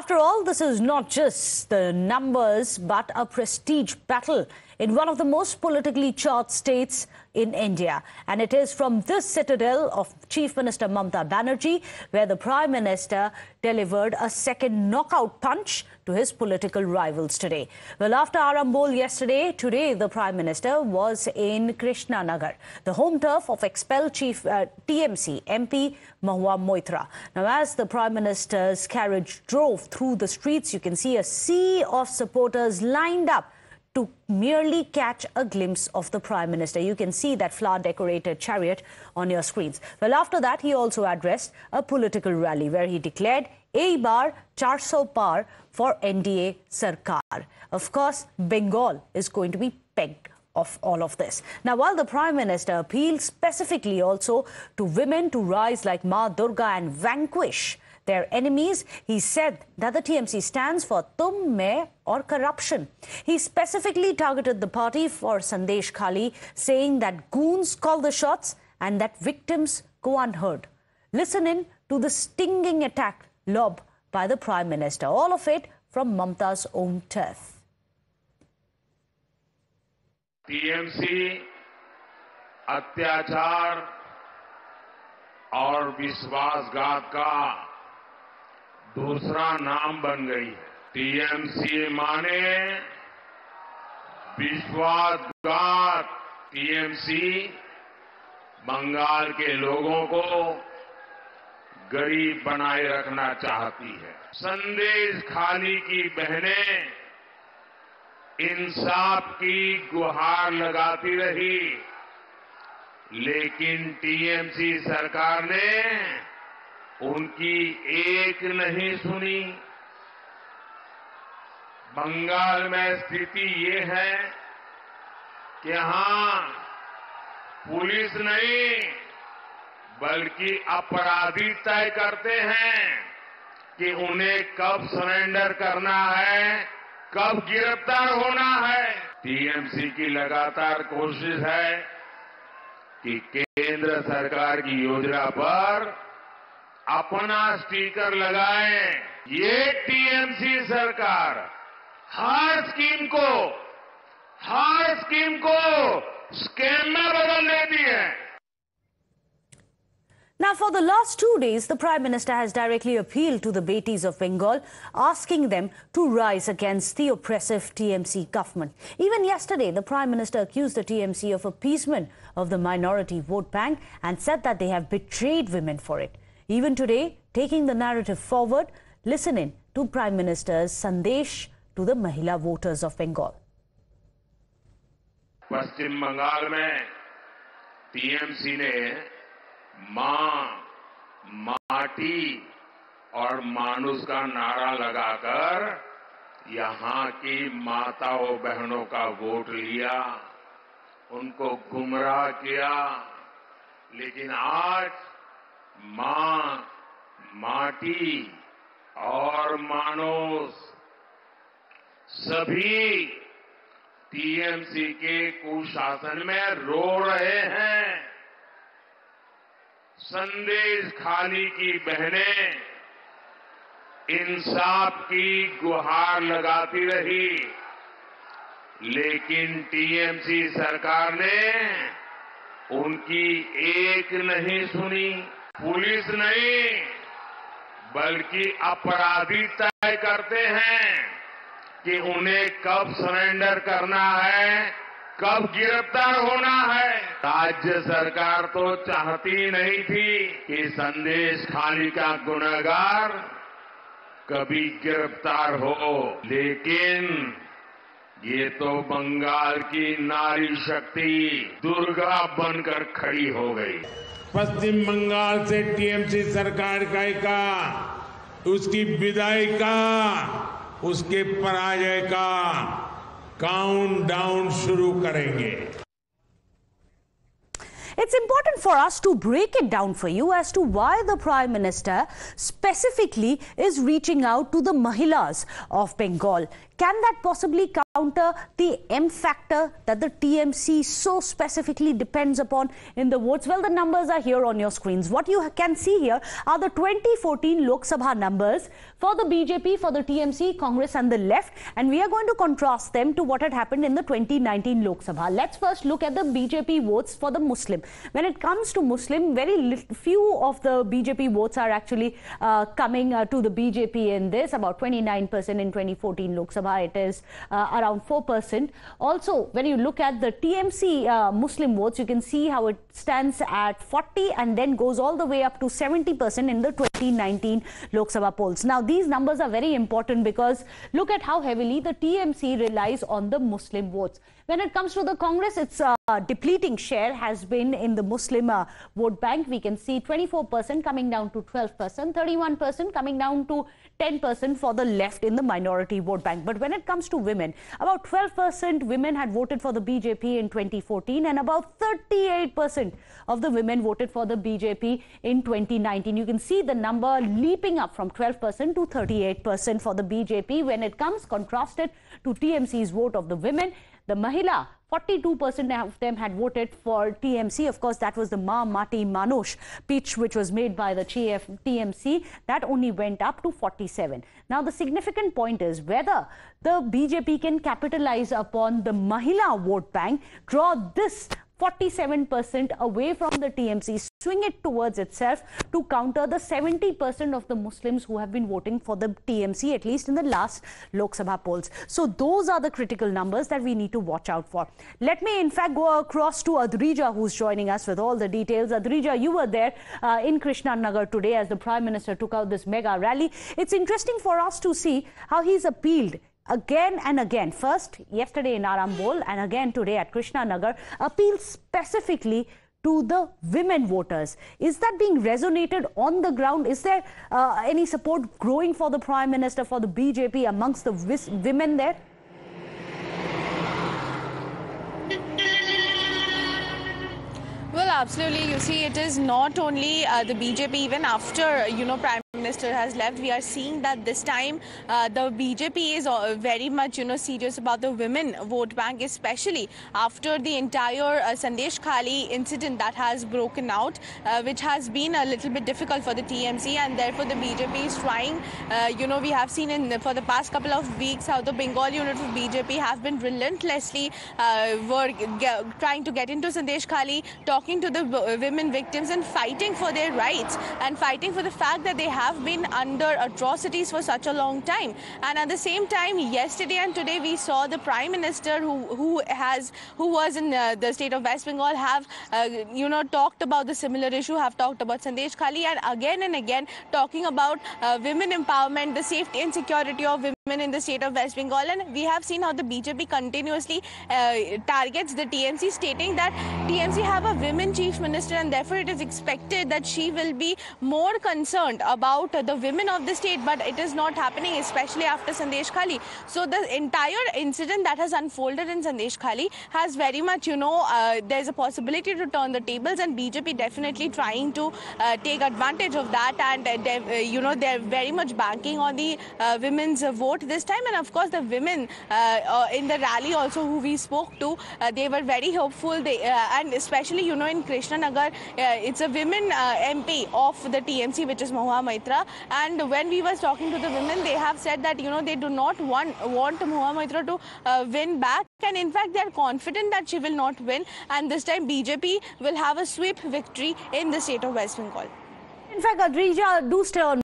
After all, this is not just the numbers, but a prestige battle in one of the most politically charged states in India. And it is from this citadel of Chief Minister Mamata Banerjee where the Prime Minister delivered a second knockout punch to his political rivals today. Well, after Arambol yesterday, today the Prime Minister was in Krishnanagar, the home turf of expelled Chief TMC MP Mahua Moitra. Now, as the Prime Minister's carriage drove through the streets, you can see a sea of supporters lined up to merely catch a glimpse of the Prime Minister. You can see that flower-decorated chariot on your screens. Well, after that, he also addressed a political rally where he declared, "Ei Baar 400 Paar for NDA Sarkar." Of course, Bengal is going to be pegged of all of this. Now, while the Prime Minister appealed specifically also to women to rise like Maa Durga and vanquish their enemies, he said that the TMC stands for Tum, Main or corruption. He specifically targeted the party for Sandeshkhali, saying that goons call the shots and that victims go unheard. Listen in to the stinging attack lobbed by the Prime Minister. All of it from Mamata's own turf. TMC अत्याचार और विश्वासघात का दूसरा नाम बन गई है। TMC माने विश्वासघात। टीएमसी बंगाल के लोगों को गरीब बनाए रखना चाहती है। संदेशखाली की बहनें इंसाफ की गुहार लगाती रही, लेकिन टीएमसी सरकार ने उनकी एक नहीं सुनी। बंगाल में स्थिति ये है कि यहां पुलिस नहीं बल्कि अपराधी तय करते हैं कि उन्हें कब सरेंडर करना है, कब गिरफ्तार होना है। टीएमसी की लगातार कोशिश है कि केंद्र सरकार की योजना पर अपना स्टिकर लगाएं। ये टीएमसी सरकार हर स्कीम को स्कैम में बदल देती है। Now, for the last 2 days, the Prime Minister has directly appealed to the Betis of Bengal, asking them to rise against the oppressive TMC government. Even yesterday, the Prime Minister accused the TMC of appeasement of the minority vote bank and said that they have betrayed women for it. Even today, taking the narrative forward, listen in to Prime Minister's Sandesh to the Mahila voters of Bengal. पश्चिम बंगाल में TMC ने मां, माटी और मानुष का नारा लगाकर यहां की माताओं बहनों का वोट लिया, उनको गुमराह किया। लेकिन आज मां, माटी और मानुष सभी टीएमसी के कुशासन में रो रहे हैं। संदेशखाली की बहनें इंसाफ की गुहार लगाती रही, लेकिन टीएमसी सरकार ने उनकी एक नहीं सुनी। पुलिस नहीं बल्कि अपराधी तय करते हैं कि उन्हें कब सरेंडर करना है, कब गिरफ्तार होना है। राज्य सरकार तो चाहती नहीं थी कि संदेशखाली का गुनहगार कभी गिरफ्तार हो, लेकिन ये तो बंगाल की नारी शक्ति दुर्गा बनकर खड़ी हो गई। पश्चिम बंगाल से टीएमसी सरकार का उसकी विदाई का, उसके पराजय का काउंटडाउन शुरू करेंगे। It's important for us to break it down for you as to why the Prime Minister specifically is reaching out to the Mahilas of Bengal. Can that possibly come counter the M factor that the TMC so specifically depends upon in the votes? Well, the numbers are here on your screens. What you can see here are the 2014 Lok Sabha numbers for the BJP, for the TMC, Congress and the left, and we are going to contrast them to what had happened in the 2019 Lok Sabha. Let's first look at the BJP votes for the Muslim. When it comes to Muslim, very few of the BJP votes are actually coming to the BJP in this. About 29% in 2014 Lok Sabha. It is around 4%. Also, when you look at the TMC Muslim votes, you can see how it stands at 40 and then goes all the way up to 70% in the 2019 Lok Sabha polls. Now, these numbers are very important because look at how heavily the TMC relies on the Muslim votes. When it comes to the Congress, its depleting share has been in the Muslim vote bank. We can see 24% coming down to 12%, 31% coming down to 10% for the left in the minority vote bank. But when it comes to women, about 12% women had voted for the BJP in 2014 and about 38% of the women voted for the BJP in 2019. You can see the number leaping up from 12% to 38% for the BJP when it comes contrasted to TMC's vote of the women. The Mahila, 42% of them had voted for TMC. Of course, that was the Maa Mati Manush pitch which was made by the TMC. That only went up to 47. Now, the significant point is whether the BJP can capitalize upon the Mahila vote bank, draw this 47% away from the TMC, swing it towards itself to counter the 70% of the Muslims who have been voting for the TMC, at least in the last Lok Sabha polls. So those are the critical numbers that we need to watch out for. Let me in fact go across to Adrija, who's joining us with all the details. Adrija, you were there in Krishna Nagar today as the Prime Minister took out this mega rally. It's interesting for us to see how he's appealed again and again, first yesterday in Arambol and again today at Krishna Nagar, appeal specifically to the women voters. Is that being resonated on the ground? Is there any support growing for the Prime Minister, for the BJP amongst the women there? Well, absolutely. You see, it is not only the BJP, even after, Prime Minister has left, we are seeing that this time the BJP is very much, serious about the women vote bank, especially after the entire Sandeshkhali incident that has broken out, which has been a little bit difficult for the TMC, and therefore the BJP is trying, we have seen for the past couple of weeks how the Bengal unit of BJP have been relentlessly trying to get into Sandeshkhali, talking to the women victims and fighting for their rights and fighting for the fact that they have been under atrocities for such a long time. And at the same time, yesterday and today we saw the Prime Minister who was in the state of West Bengal have talked about the similar issue, have talked about Sandeshkhali, and again talking about women empowerment, the safety and security of women in the state of West Bengal. And we have seen how the BJP continuously targets the TMC, stating that TMC have a women chief minister and therefore it is expected that she will be more concerned about the women of the state, but it is not happening, especially after Sandeshkhali. So the entire incident that has unfolded in Sandeshkhali has very much, there's a possibility to turn the tables, and BJP definitely trying to take advantage of that, and they're very much banking on the women's vote this time. And of course the women in the rally also who we spoke to, they were very hopeful, and especially in Krishna Nagar, it's a women MP of the TMC, which is Mahua Maitra, and when we were talking to the women, they have said that they do not want Mahua Maitra to win back, and in fact they are confident that she will not win, and this time BJP will have a sweep victory in the state of West Bengal. In fact, Adrija, do stay on